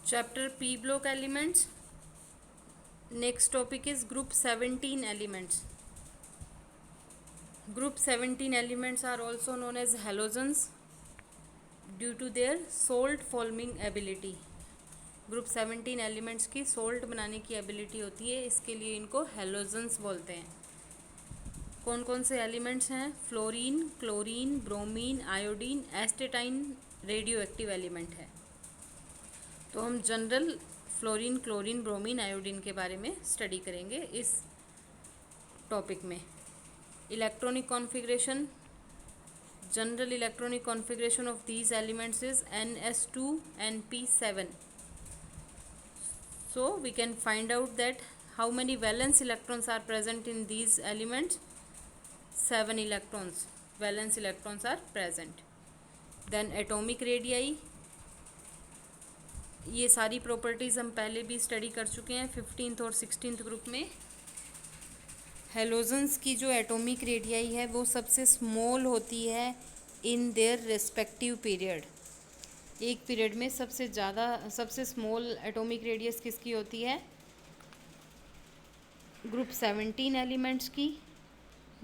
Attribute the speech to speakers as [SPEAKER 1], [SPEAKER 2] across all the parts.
[SPEAKER 1] Chapter P block elements. Next topic is group 17 elements. Group 17 elements are also known as halogens due to their salt forming ability. Group 17 elements की salt बनाने की ability होती है, इसके लिए इनको halogens बोलते हैं. कौन कौन से एलिमेंट्स हैं? Fluorine, chlorine, bromine, iodine, astatine radio active element है. तो हम general fluorine, chlorine, bromine, iodine के बारे में स्टडी करेंगे इस टॉपिक में. Electronic configuration. General electronic configuration of these elements is Ns2np7. So we can find out that how many valence electrons are present in these elements. 7 electrons, valence electrons are present. Then atomic radii. ये सारी properties हम पहले भी study कर चुके हैं 15th और 16th group में. हेलोजेंस की जो एटॉमिक रेडियाई है वो सबसे स्मॉल होती है इन देयर रेस्पेक्टिव पीरियड. एक पीरियड में सबसे स्मॉल एटॉमिक रेडियस किसकी होती है? ग्रुप 17 एलिमेंट्स की,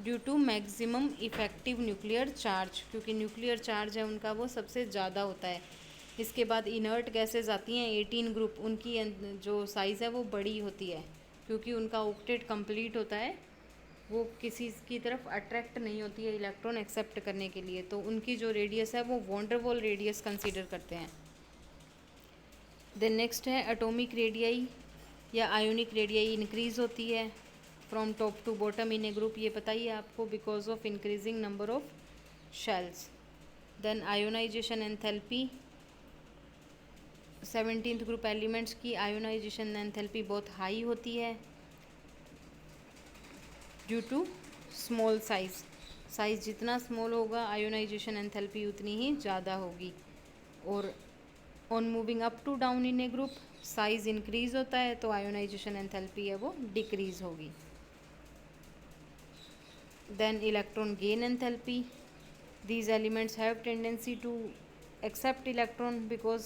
[SPEAKER 1] due to maximum effective nuclear charge, क्योंकि न्यूक्लियर चार्ज है उनका वो सबसे ज़्यादा होता है. इसके बाद इनर्ट गैसेज आती हैं 18 ग्रुप, उनकी जो साइज़ है वो बड़ी होती है क्योंकि उनका ऑक्टेट कंप्लीट होता है, वो किसी की तरफ अट्रैक्ट नहीं होती है इलेक्ट्रॉन एक्सेप्ट करने के लिए, तो उनकी जो रेडियस है वो वॉन्डरवॉल रेडियस कंसीडर करते हैं. देन नेक्स्ट है एटॉमिक रेडियाई या आयोनिक रेडियाई इंक्रीज़ होती है from top to bottom in a group. ये बताइए आपको, because of increasing number of shells. Then ionization enthalpy. 17th group elements की आयोनाइजेशन एंथैल्पी बहुत हाई होती है ड्यू टू स्मॉल साइज़ जितना स्मॉल होगा आयोनाइजेशन एंथैल्पी उतनी ही ज़्यादा होगी. और on moving up to down in a group size increase होता है तो आयोनाइजेशन एंथैल्पी है वो डिक्रीज़ होगी. Then electron gain enthalpy. These elements have tendency to accept electron because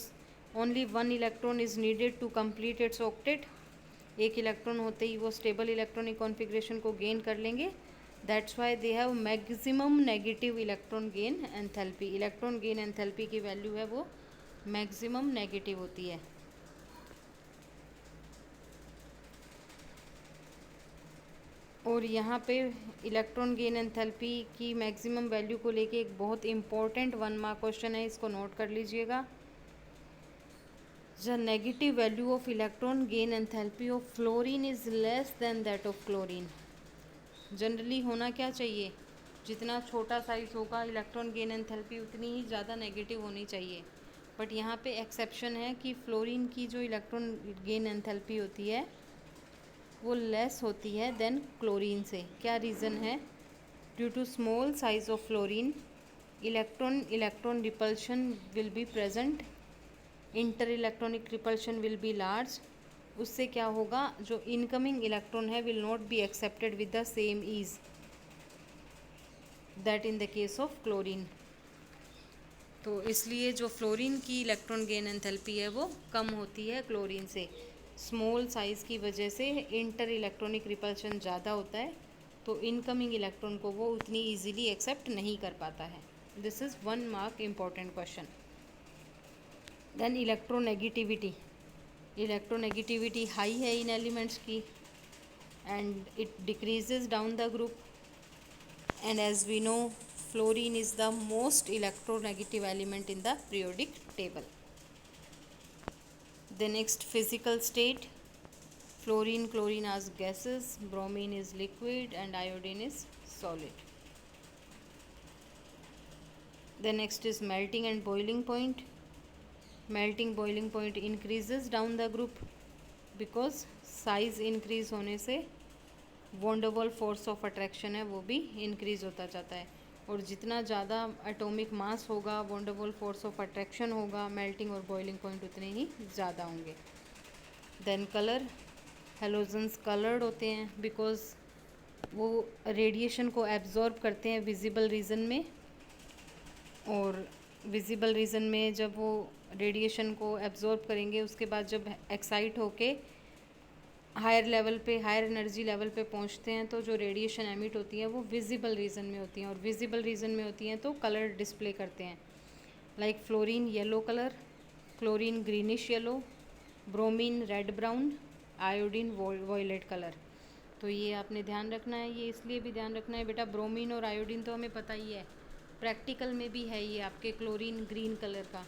[SPEAKER 1] only one electron is needed to complete its octet. एक electron होते ही वो stable electronic configuration को गेन कर लेंगे. That's why they have maximum negative electron gain enthalpy. Electron gain enthalpy की value है वो maximum negative होती है. और यहाँ पे इलेक्ट्रॉन गेन एंथैल्पी की मैक्सिमम वैल्यू को लेके एक बहुत इंपॉर्टेंट 1 मार्क क्वेश्चन है, इसको नोट कर लीजिएगा. The negative value of electron gain enthalpy of fluorine is less than that of chlorine. Generally होना क्या चाहिए? जितना छोटा साइज होगा इलेक्ट्रॉन गेन एंथैल्पी उतनी ही ज़्यादा नेगेटिव होनी चाहिए. बट यहाँ पे एक्सेप्शन है कि फ्लोरीन की जो इलेक्ट्रॉन गेन एंथैल्पी होती है वो लेस होती है देन क्लोरीन से. क्या रीज़न है? Due to small size of fluorine electron repulsion will be present. Inter electronic repulsion will be large. उससे क्या होगा, जो इनकमिंग इलेक्ट्रॉन है will not be accepted with the same ease that in the case of chlorine. तो इसलिए जो fluorine की electron gain enthalpy है वो कम होती है क्लोरीन से. स्मॉल साइज़ की वजह से इंटर इलेक्ट्रॉनिक रिपल्शन ज़्यादा होता है तो इनकमिंग इलेक्ट्रॉन को वो उतनी ईजीली एक्सेप्ट नहीं कर पाता है. This is 1 mark important question. Then electronegativity. Electronegativity high है इन एलिमेंट्स की and it decreases down the group. And as we know fluorine is the most electronegative element in the periodic table. The next physical state, fluorine, chlorine are gases, bromine is liquid and iodine is solid. The next is melting and boiling point. Melting boiling point increases down the group because size increase होने से van der Waals force of attraction है वो भी increase होता जाता है. और जितना ज़्यादा एटॉमिक मास होगा van der Waals force of attraction होगा, मेल्टिंग और बॉइलिंग पॉइंट उतने ही ज़्यादा होंगे. Then colour. हेलोजेंस कलर्ड होते हैं बिकॉज वो रेडिएशन को एब्जॉर्ब करते हैं विजिबल रीजन में, और विजिबल रीजन में जब वो रेडिएशन को एब्जॉर्ब करेंगे, उसके बाद जब एक्साइट होके हायर लेवल पे, हायर एनर्जी लेवल पे पहुंचते हैं तो जो रेडिएशन एमिट होती है वो विजिबल रीजन में होती हैं, और विजिबल रीजन में होती हैं तो कलर डिस्प्ले करते हैं, like fluorine yellow colour, chlorine greenish yellow, bromine red brown, iodine violet colour. तो ये आपने ध्यान रखना है। ये इसलिए भी ध्यान रखना है बेटा, ब्रोमीन और आयोडीन तो हमें पता ही है, प्रैक्टिकल में भी है ये आपके क्लोरीन ग्रीन कलर का।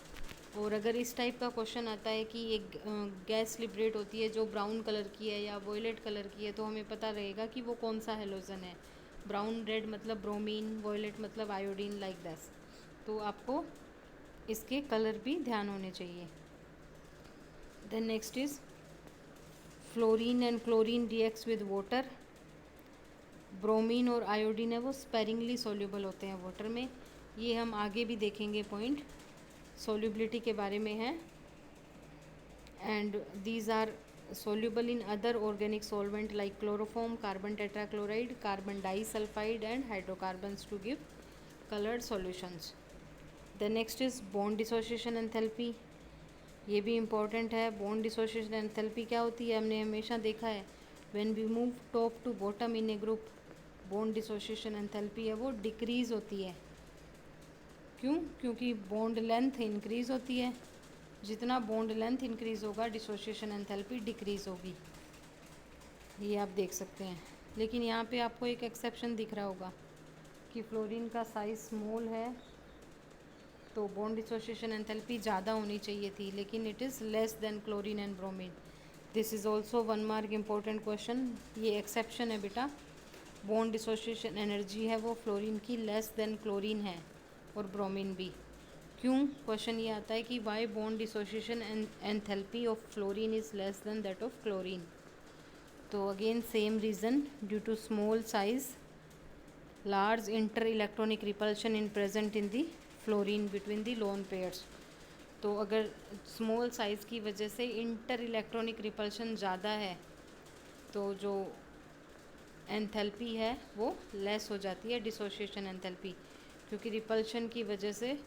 [SPEAKER 1] और अगर इस टाइप का क्वेश्चन आता है कि एक गैस लिबरेट होती है जो ब्राउन कलर की है या वॉयलेट कलर की है, तो हमें पता रहेगा कि वो कौन सा हेलोजन है। ब्राउन रेड मतलब ब्रोमीन, वॉयलेट मतलब आयोडीन, लाइक दैस। तो आपको इसके कलर भी ध्यान होने चाहिए। Then next is fluorine and chlorine reacts with water. Bromine और आयोडीन है वो स्पेरिंगली सोल्यूबल होते हैं वाटर में। ये हम आगे भी देखेंगे पॉइंट, सोल्यूबिलिटी के बारे में है। And these are soluble in other organic solvent like chloroform, carbon tetrachloride, carbon disulfide and hydrocarbons to give colored solutions. The next is bond dissociation enthalpy. ये भी important है। bond dissociation enthalpy क्या होती है, हमने हमेशा देखा है when we move top to bottom in a group, bond dissociation enthalpy है वो decrease होती है। क्यों? क्योंकि bond length increase होती है। जितना बॉन्ड लेंथ इंक्रीज़ होगा डिसोसिएशन एंथैल्पी डिक्रीज़ होगी, ये आप देख सकते हैं। लेकिन यहाँ पे आपको एक एक्सेप्शन दिख रहा होगा कि फ्लोरीन का साइज़ स्मॉल है तो बॉन्ड डिसोसिएशन एंथैल्पी ज़्यादा होनी चाहिए थी, लेकिन it is less than chlorine and bromine. This is also 1 mark important question. ये एक्सेप्शन है बेटा, बॉन्ड डिसोसिएशन एनर्जी है वो फ्लोरीन की लेस देन क्लोरीन है और ब्रोमीन भी। क्यों? क्वेश्चन ये आता है कि why bond dissociation enthalpy of fluorine is less than that of chlorine. तो again same reason, due to small size large inter electronic repulsion in present in the fluorine between the lone pairs. तो अगर small size की वजह से inter electronic repulsion ज़्यादा है तो जो एंथैल्पी है वो लेस हो जाती है, डिसोसिएशन एंथैल्पी, क्योंकि रिपल्शन की वजह से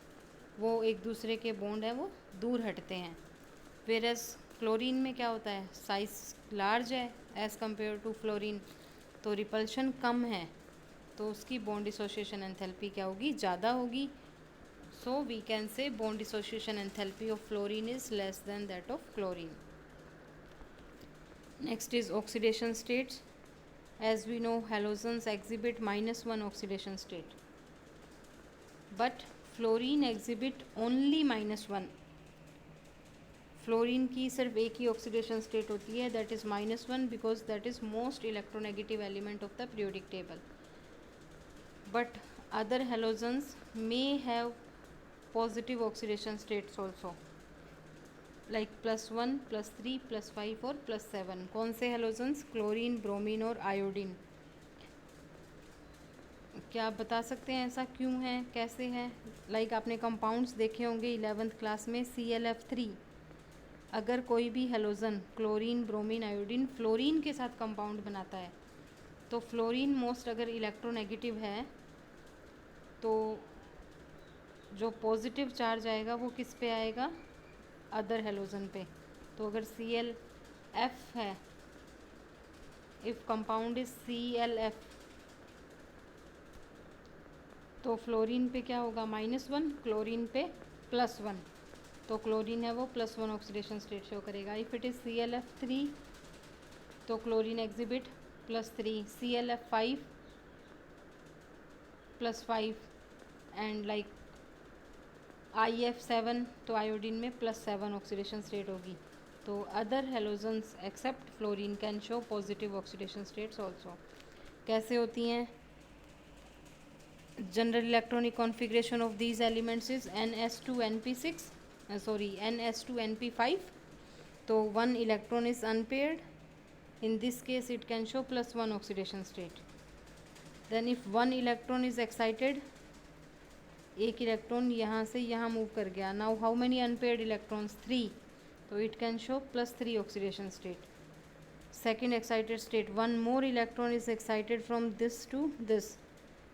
[SPEAKER 1] वो एक दूसरे के बॉन्ड है वो दूर हटते हैं। वेरस क्लोरीन में क्या होता है, साइज लार्ज है एज़ कम्पेयर टू फ्लोरीन, तो रिपल्शन कम है तो उसकी बॉन्ड डिसोसिएशन एंथैल्पी क्या होगी, ज़्यादा होगी। So we can say bond dissociation enthalpy of fluorine is less than that of chlorine. Next is oxidation states. As we know halogens exhibit -1 oxidation state, but fluorine exhibit only -1। Fluorine की सिर्फ एक ही oxidation state होती है, that is -1, because that is most electronegative element of the periodic table. But other halogens may have positive oxidation states also, like +1, +3, +5 और +7। कौन से halogens? Chlorine, bromine और आयोडीन। क्या आप बता सकते हैं ऐसा क्यों है, कैसे है? लाइक आपने कंपाउंड्स देखे होंगे 11th क्लास में, ClF3। अगर कोई भी halogen chlorine, bromine, iodine fluorine के साथ कंपाउंड बनाता है तो फ्लोरीन मोस्ट अगर इलेक्ट्रोनेगेटिव है तो जो पॉजिटिव चार्ज आएगा वो किस पे आएगा, अदर हेलोजन पे। तो अगर ClF है, इफ़ कंपाउंड इज ClF, तो फ्लोरीन पे क्या होगा, -1, क्लोरीन पे +1, तो क्लोरीन है वो +1 ऑक्सीडेशन स्टेट शो करेगा। इफ़ इट इज़ ClF3 तो chlorine exhibit +3, ClF5 +5 and like IF7 तो आयोडीन में +7 ऑक्सीडेशन स्टेट होगी। तो other halogens except fluorine can show positive oxidation states also. कैसे होती हैं? General electronic configuration of these elements is NS2 NP6, NS2 NP5। तो 1 electron is unpaired, in this case it can show +1 oxidation state. Then if 1 electron is excited, एक electron यहाँ से यहाँ move कर गया, now how many unpaired electrons, 3, तो it can show +3 oxidation state. Second excited state, 1 more electron is excited from this to this,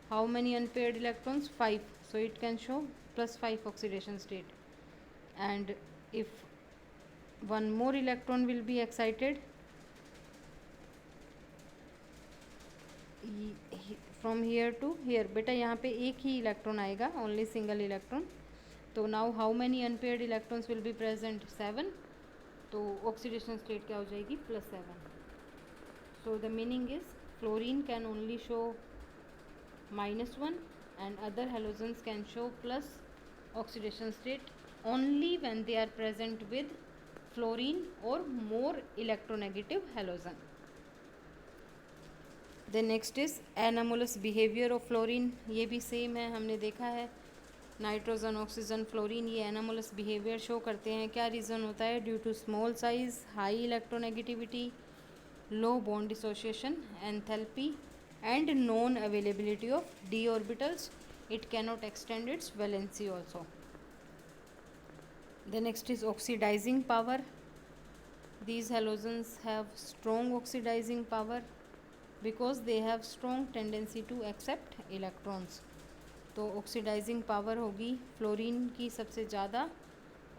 [SPEAKER 1] how many unpaired electrons, 5, so it can show +5 oxidation state. And if one more electron will be excited from here to here, बेटा यहाँ पे एक ही electron आएगा, only single electron. तो now how many unpaired electrons will be present? 7. तो oxidation state क्या हो जाएगी? +7. So the meaning is fluorine can only show -1 and other halogens can show plus oxidation state only when they are present with fluorine or more electronegative halogen. The next is anomalous behavior of fluorine. ये भी same है, हमने देखा है. Nitrogen, oxygen, fluorine ये anomalous behaviour show करते हैं. क्या रीज़न होता है? Due to small size, high electronegativity, low bond dissociation, enthalpy and known availability of d orbitals. It cannot extend its valency also. The next is oxidizing power. These halogens have strong oxidizing power because they have strong tendency to accept electrons. तो oxidising power होगी fluorine की सबसे ज़्यादा,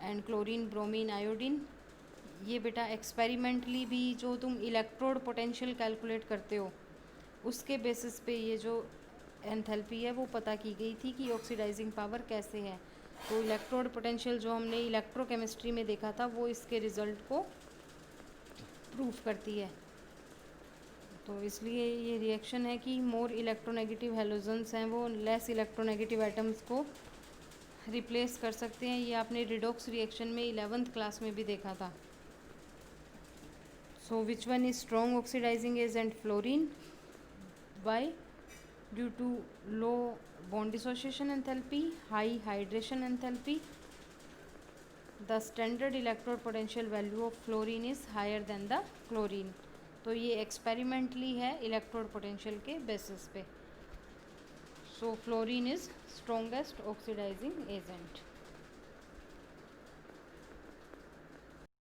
[SPEAKER 1] and chlorine, bromine, iodine. ये बेटा experimentally भी जो तुम इलेक्ट्रोड पोटेंशियल कैलकुलेट करते हो उसके बेसिस पे ये जो एंथैल्पी है वो पता की गई थी कि ऑक्सीडाइजिंग पावर कैसे है. तो इलेक्ट्रोड पोटेंशियल जो हमने इलेक्ट्रोकेमिस्ट्री में देखा था वो इसके रिजल्ट को प्रूफ करती है. तो इसलिए ये रिएक्शन है कि मोर इलेक्ट्रोनेगेटिव हेलोजेंस हैं वो लेस इलेक्ट्रोनेगेटिव एटम्स को रिप्लेस कर सकते हैं. ये आपने रिडॉक्स रिएक्शन में 11th क्लास में भी देखा था. So which one is strong oxidising agent? Fluorine. Why? Due to low bond dissociation enthalpy, high hydration enthalpy. The standard electrode potential value of fluorine is higher than the chlorine. तो ये experimentally है electrode potential के basis पे. So fluorine is strongest oxidising agent.